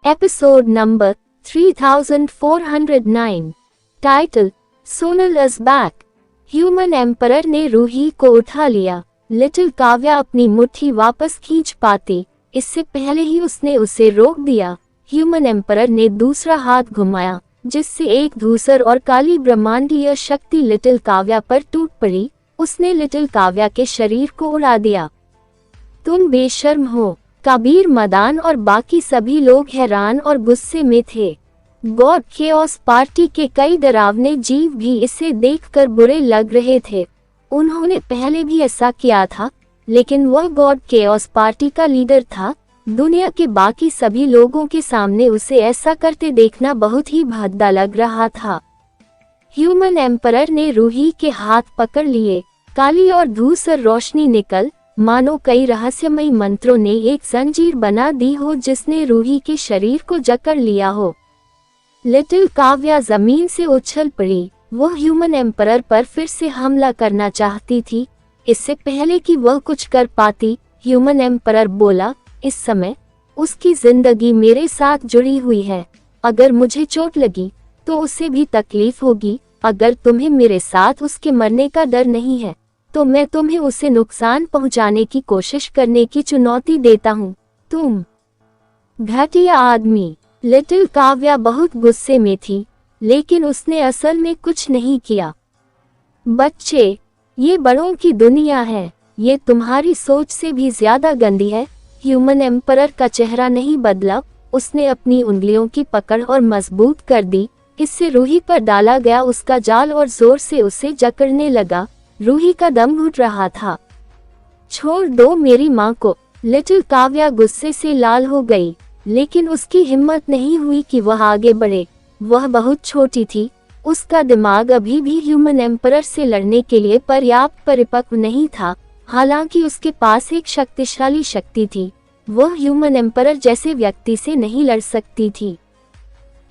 Episode number 3409. Title: Sonal is back. Human emperor ने रूही को उठा लिया। लिटिल काव्या अपनी मुट्ठी वापस खींच पाती, इससे पहले ही उसने उसे रोक दिया। ह्यूमन एम्परर ने दूसरा हाथ घुमाया, जिससे एक धूसर और काली ब्रह्मांडीय शक्ति लिटिल काव्या पर टूट पड़ी। उसने लिटिल काव्या के शरीर को उड़ा दिया। तुम बेशर्म हो। कबीर, मदान और बाकी सभी लोग हैरान और गुस्से में थे। गॉड केओस पार्टी के कई डरावने जीव भी इसे देखकर बुरे लग रहे थे। उन्होंने पहले भी ऐसा किया था, लेकिन वह गॉड केओस पार्टी का लीडर था। दुनिया के बाकी सभी लोगों के सामने उसे ऐसा करते देखना बहुत ही भद्दा लग रहा था। ह्यूमन एम्परर ने रूही के हाथ पकड़ लिए। काली और धूसर रोशनी निकल, मानो कई रहस्यमयी मंत्रों ने एक जंजीर बना दी हो जिसने रूही के शरीर को जकड़ लिया हो। लिटिल काव्या जमीन से उछल पड़ी। वह ह्यूमन एम्परर पर फिर से हमला करना चाहती थी, इससे पहले कि वह कुछ कर पाती। ह्यूमन एम्परर बोला, इस समय उसकी जिंदगी मेरे साथ जुड़ी हुई है। अगर मुझे चोट लगी तो उसे भी तकलीफ होगी। अगर तुम्हें मेरे साथ उसके मरने का डर नहीं है तो मैं तुम्हें उसे नुकसान पहुंचाने की कोशिश करने की चुनौती देता हूँ। तुम घटिया आदमी। लिटिल काव्या बहुत गुस्से में थी, लेकिन उसने असल में कुछ नहीं किया। बच्चे, ये बड़ों की दुनिया है। ये तुम्हारी सोच से भी ज्यादा गंदी है। ह्यूमन एम्परर का चेहरा नहीं बदला। उसने अपनी उंगलियों की पकड़ और मजबूत कर दी। इससे रूही पर डाला गया उसका जाल और जोर से उसे जकड़ने लगा। रूही का दम घुट रहा था। छोड़ दो मेरी माँ को। लिटिल काव्या गुस्से से लाल हो गई, लेकिन उसकी हिम्मत नहीं हुई कि वह आगे बढ़े। वह बहुत छोटी थी। उसका दिमाग अभी भी ह्यूमन एम्परर से लड़ने के लिए पर्याप्त परिपक्व नहीं था। हालांकि उसके पास एक शक्तिशाली शक्ति थी, वह ह्यूमन एम्परर जैसे व्यक्ति से नहीं लड़ सकती थी।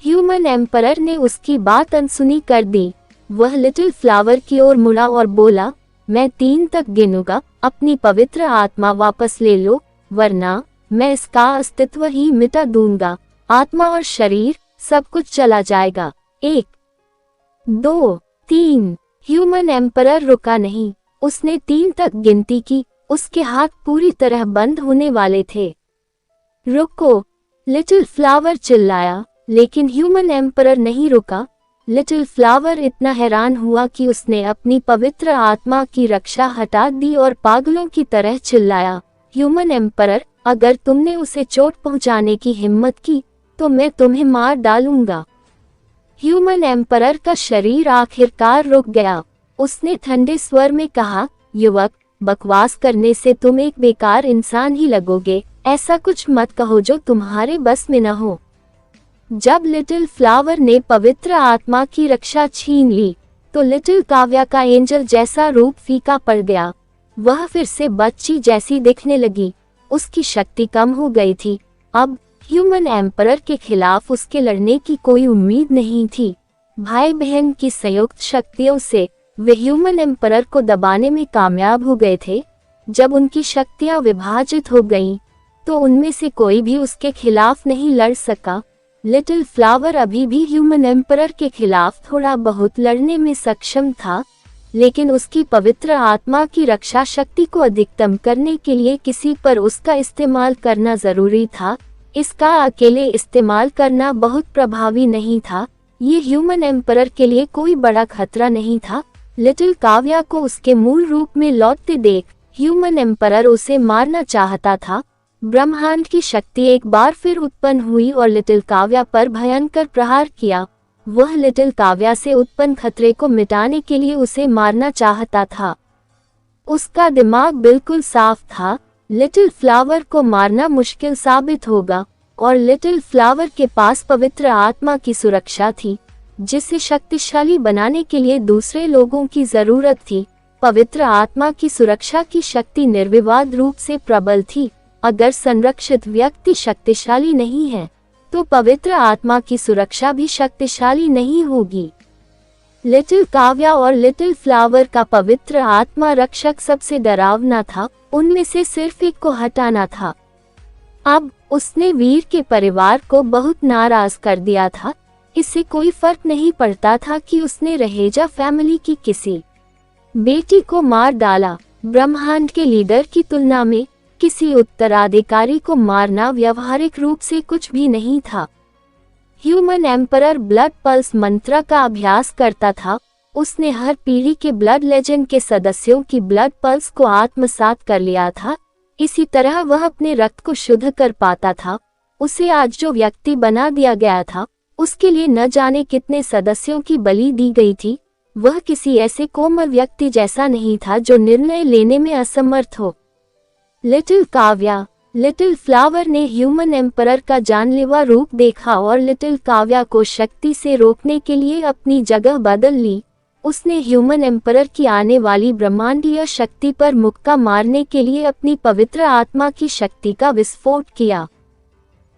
ह्यूमन एम्परर ने उसकी बात अनसुनी कर दी। वह लिटिल फ्लावर की ओर मुड़ा और बोला, मैं 3 तक गिनूंगा। अपनी पवित्र आत्मा वापस ले लो, वरना मैं इसका अस्तित्व ही मिटा दूंगा। आत्मा और शरीर सब कुछ चला जाएगा। 1, 2, 3। ह्यूमन एम्परर रुका नहीं। उसने 3 तक गिनती की। उसके हाथ पूरी तरह बंद होने वाले थे। रुको, लिटिल फ्लावर चिल्लाया, लेकिन ह्यूमन एम्परर नहीं रुका। लिटिल फ्लावर इतना हैरान हुआ कि उसने अपनी पवित्र आत्मा की रक्षा हटा दी और पागलों की तरह चिल्लाया, ह्यूमन एम्परर, अगर तुमने उसे चोट पहुंचाने की हिम्मत की तो मैं तुम्हें मार डालूंगा। ह्यूमन एम्परर का शरीर आखिरकार रुक गया। उसने ठंडे स्वर में कहा, युवक, बकवास करने से तुम एक बेकार इंसान ही लगोगे। ऐसा कुछ मत कहो जो तुम्हारे बस में न हो। जब लिटिल फ्लावर ने पवित्र आत्मा की रक्षा छीन ली तो लिटिल काव्या का एंजल जैसा रूप फीका पड़ गया। वह फिर से बच्ची जैसी दिखने लगी। उसकी शक्ति कम हो गई थी। अब ह्यूमन एम्परर के खिलाफ उसके लड़ने की कोई उम्मीद नहीं थी। भाई बहन की संयुक्त शक्तियों से वे ह्यूमन एम्परर को दबाने में कामयाब हो गए थे। जब उनकी शक्तियां विभाजित हो गईं, तो उनमें से कोई भी उसके खिलाफ नहीं लड़ सका। लिटिल फ्लावर अभी भी ह्यूमन एम्परर के खिलाफ थोड़ा बहुत लड़ने में सक्षम था, लेकिन उसकी पवित्र आत्मा की रक्षा शक्ति को अधिकतम करने के लिए किसी पर उसका इस्तेमाल करना जरूरी था। इसका अकेले इस्तेमाल करना बहुत प्रभावी नहीं था। ये ह्यूमन एम्परर के लिए कोई बड़ा खतरा नहीं था। लिटिल काव्या को उसके मूल रूप में लौटते देख ह्यूमन एम्परर उसे मारना चाहता था। ब्रह्मांड की शक्ति एक बार फिर उत्पन्न हुई और लिटिल काव्या पर भयंकर प्रहार किया। वह लिटिल काव्या से उत्पन्न खतरे को मिटाने के लिए उसे मारना चाहता था। उसका दिमाग बिल्कुल साफ था। लिटिल फ्लावर को मारना मुश्किल साबित होगा, और लिटिल फ्लावर के पास पवित्र आत्मा की सुरक्षा थी, जिसे शक्तिशाली बनाने के लिए दूसरे लोगों की जरूरत थी। पवित्र आत्मा की सुरक्षा की शक्ति निर्विवाद रूप से प्रबल थी। अगर संरक्षित व्यक्ति शक्तिशाली नहीं है, तो पवित्र आत्मा की सुरक्षा भी शक्तिशाली नहीं होगी। लिटिल काव्या और लिटिल फ्लावर का पवित्र आत्मा रक्षक सबसे डरावना था। उनमें से सिर्फ एक को हटाना था। अब उसने वीर के परिवार को बहुत नाराज कर दिया था। इससे कोई फर्क नहीं पड़ता था कि उसने रहेजा फैमिली की किसी बेटी को मार डाला। ब्रह्मांड के लीडर की तुलना में किसी उत्तराधिकारी को मारना व्यवहारिक रूप से कुछ भी नहीं था। ह्यूमन एम्परर ब्लड पल्स मंत्र का अभ्यास करता था। उसने हर पीढ़ी के ब्लड लेजेंड के सदस्यों की ब्लड पल्स को आत्मसात कर लिया था। इसी तरह वह अपने रक्त को शुद्ध कर पाता था। उसे आज जो व्यक्ति बना दिया गया था, उसके लिए न जाने कितने सदस्यों की बलि दी गई थी। वह किसी ऐसे कोमल व्यक्ति जैसा नहीं था जो निर्णय लेने में असमर्थ हो। लिटिल काव्या। लिटिल फ्लावर ने ह्यूमन एम्परर का जानलेवा रूप देखा और लिटिल काव्या को शक्ति से रोकने के लिए अपनी जगह बदल ली। उसने ह्यूमन एम्परर की आने वाली ब्रह्मांडीय शक्ति पर मुक्का मारने के लिए अपनी पवित्र आत्मा की शक्ति का विस्फोट किया।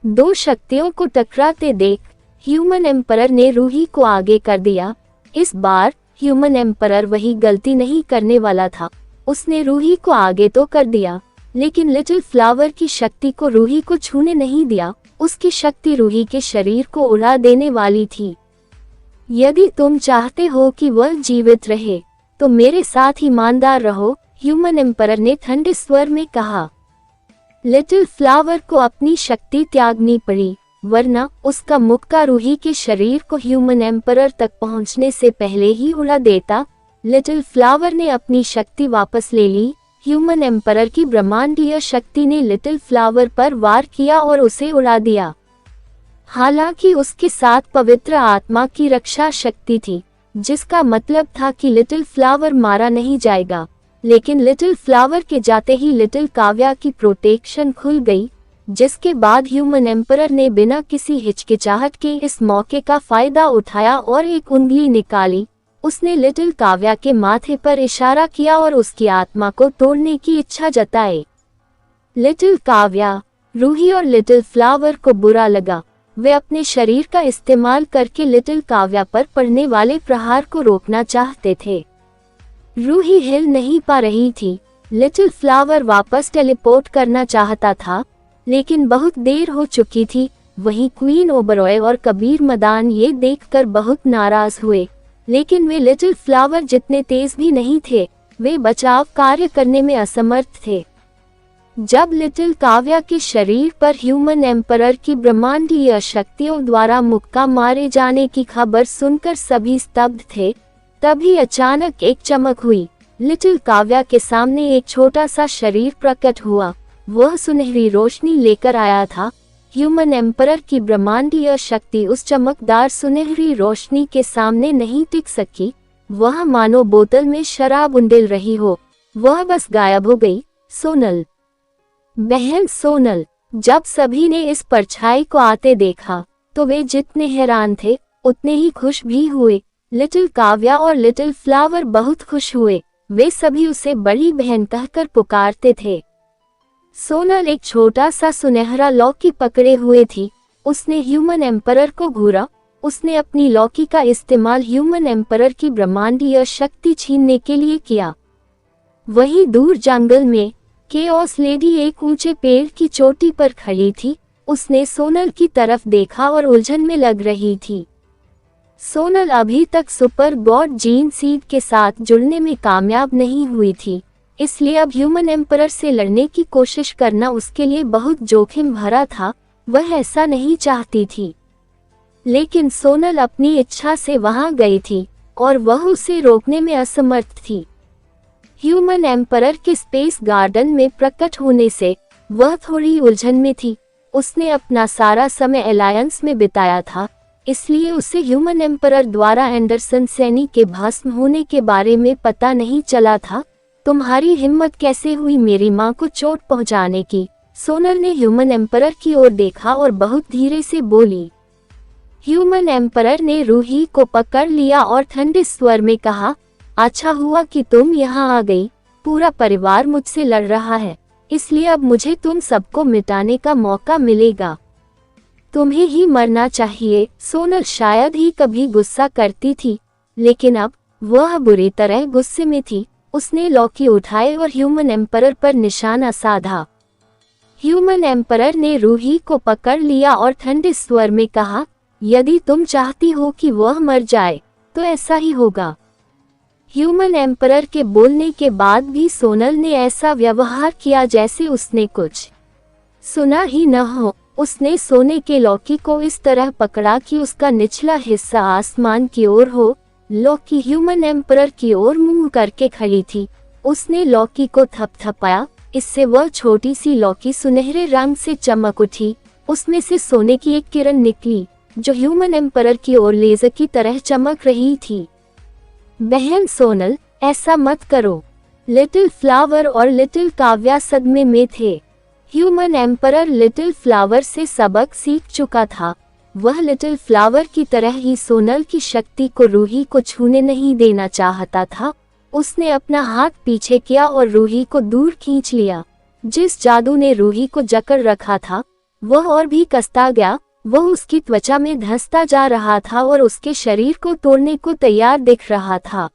दो शक्तियों को टकराते देख ह्यूमन एम्परर ने रूही को आगे कर दिया। इस बार ह्यूमन एम्परर वही गलती नहीं करने वाला था। उसने रूही को आगे तो कर दिया, लेकिन लिटिल फ्लावर की शक्ति को रूही को छूने नहीं दिया। उसकी शक्ति रूही के शरीर को उड़ा देने वाली थी। यदि तुम चाहते हो कि वह जीवित रहे, तो मेरे साथ ईमानदार रहो, ह्यूमन एम्परर ने ठंडे स्वर में कहा। लिटिल फ्लावर को अपनी शक्ति त्यागनी पड़ी, वरना उसका मुक्का रूही के शरीर को ह्यूमन एम्परर तक पहुंचने से पहले ही उड़ा देता। लिटिल फ्लावर ने अपनी शक्ति वापस ले ली। ह्यूमन एम्परर की ब्रह्मांडीय शक्ति ने लिटिल फ्लावर पर वार किया और उसे उड़ा दिया। हालांकि उसके साथ पवित्र आत्मा की रक्षा शक्ति थी, जिसका मतलब था कि लिटिल फ्लावर मारा नहीं जाएगा। लेकिन लिटिल फ्लावर के जाते ही लिटिल काव्या की प्रोटेक्शन खुल गई, जिसके बाद ह्यूमन एम्परर ने बिना किसी हिचकिचाहट के इस मौके का फायदा उठाया और एक उंगली निकाली। उसने लिटिल काव्या के माथे पर इशारा किया और उसकी आत्मा को तोड़ने की इच्छा जताई। लिटिल काव्या। रूही और लिटिल फ्लावर को बुरा लगा। वे अपने शरीर का इस्तेमाल करके लिटिल काव्या पर पड़ने वाले प्रहार को रोकना चाहते थे। रूही हिल नहीं पा रही थी। लिटिल फ्लावर वापस टेलीपोर्ट करना चाहता था, लेकिन बहुत देर हो चुकी थी। वहीं क्वीन ओबरॉय और कबीर मदान ये देखकर बहुत नाराज हुए, लेकिन वे लिटिल फ्लावर जितने तेज भी नहीं थे। वे बचाव कार्य करने में असमर्थ थे। जब लिटिल काव्या के शरीर पर ह्यूमन एम्परर की ब्रह्मांडीय शक्तियों द्वारा मुक्का मारे जाने की खबर सुनकर सभी स्तब्ध थे। तभी अचानक एक चमक हुई। लिटिल काव्या के सामने एक छोटा सा शरीर प्रकट हुआ। वह सुनहरी रोशनी लेकर आया था। ह्यूमन एम्परर की ब्रह्मांडीय शक्ति उस चमकदार सुनहरी रोशनी के सामने नहीं टिक सकी। वह मानो बोतल में शराब उंडेल रही हो। वह बस गायब हो गई। सोनल। बहन सोनल। जब सभी ने इस परछाई को आते देखा, तो वे जितने हैरान थे उतने ही खुश भी हुए। लिटिल काव्या और लिटिल फ्लावर बहुत खुश हुए। वे सभी उसे बड़ी बहन कहकर पुकारते थे। सोनल एक छोटा सा सुनहरा लौकी पकड़े हुए थी। उसने ह्यूमन एम्परर को घूरा। उसने अपनी लौकी का इस्तेमाल ह्यूमन एम्परर की ब्रह्मांडीय शक्ति छीनने के लिए किया। वहीं दूर जंगल में केओस लेडी एक ऊंचे पेड़ की चोटी पर खड़ी थी। उसने सोनल की तरफ देखा और उलझन में लग रही थी। सोनल अभी तक सुपर गॉड जीन सीड के साथ जुड़ने में कामयाब नहीं हुई थी, इसलिए अब ह्यूमन एम्परर से लड़ने की कोशिश करना उसके लिए बहुत जोखिम भरा था। वह ऐसा नहीं चाहती थी, लेकिन सोनल अपनी इच्छा से वहां गई थी और वह उसे रोकने में असमर्थ थी। ह्यूमन एम्परर के स्पेस गार्डन में प्रकट होने से वह थोड़ी उलझन में थी। उसने अपना सारा समय अलायंस में बिताया था, इसलिए उसे ह्यूमन एम्परर द्वारा एंडरसन सैनी के भस्म होने के बारे में पता नहीं चला था। तुम्हारी हिम्मत कैसे हुई मेरी माँ को चोट पहुँचाने की? सोनल ने ह्यूमन एम्परर की ओर देखा और बहुत धीरे से बोली। ह्यूमन एम्परर ने रूही को पकड़ लिया और ठंडे स्वर में कहा, अच्छा हुआ कि तुम यहाँ आ गई। पूरा परिवार मुझसे लड़ रहा है, इसलिए अब मुझे तुम सबको मिटाने का मौका मिलेगा। तुम्हें ही मरना चाहिए। सोनल शायद ही कभी गुस्सा करती थी, लेकिन अब वह बुरी तरह गुस्से में थी। उसने लौकी उठाए और ह्यूमन एम्परर पर निशाना साधा। ह्यूमन एम्परर ने रूही को पकड़ लिया और ठंडे स्वर में कहा, यदि तुम चाहती हो कि वह मर जाए तो ऐसा ही होगा। ह्यूमन एम्परर के बोलने के बाद भी सोनल ने ऐसा व्यवहार किया जैसे उसने कुछ सुना ही न हो। उसने सोने के लौकी को इस तरह पकड़ा कि उसका निचला हिस्सा आसमान की ओर हो। लौकी ह्यूमन एम्परर की ओर मुंह करके खड़ी थी। उसने लौकी को थपथपाया, इससे वह छोटी सी लौकी सुनहरे रंग से चमक उठी। उसमें से सोने की एक किरण निकली जो ह्यूमन एम्परर की ओर लेजर की तरह चमक रही थी। बहन सोनल, ऐसा मत करो। लिटिल फ्लावर और लिटिल काव्या सदमे में थे। ह्यूमन एम्परर लिटिल फ्लावर से सबक सीख चुका था। वह लिटिल फ्लावर की तरह ही सोनल की शक्ति को रूही को छूने नहीं देना चाहता था। उसने अपना हाथ पीछे किया और रूही को दूर खींच लिया। जिस जादू ने रूही को जकड़ रखा था वह और भी कसता गया। वह उसकी त्वचा में धंसता जा रहा था और उसके शरीर को तोड़ने को तैयार दिख रहा था।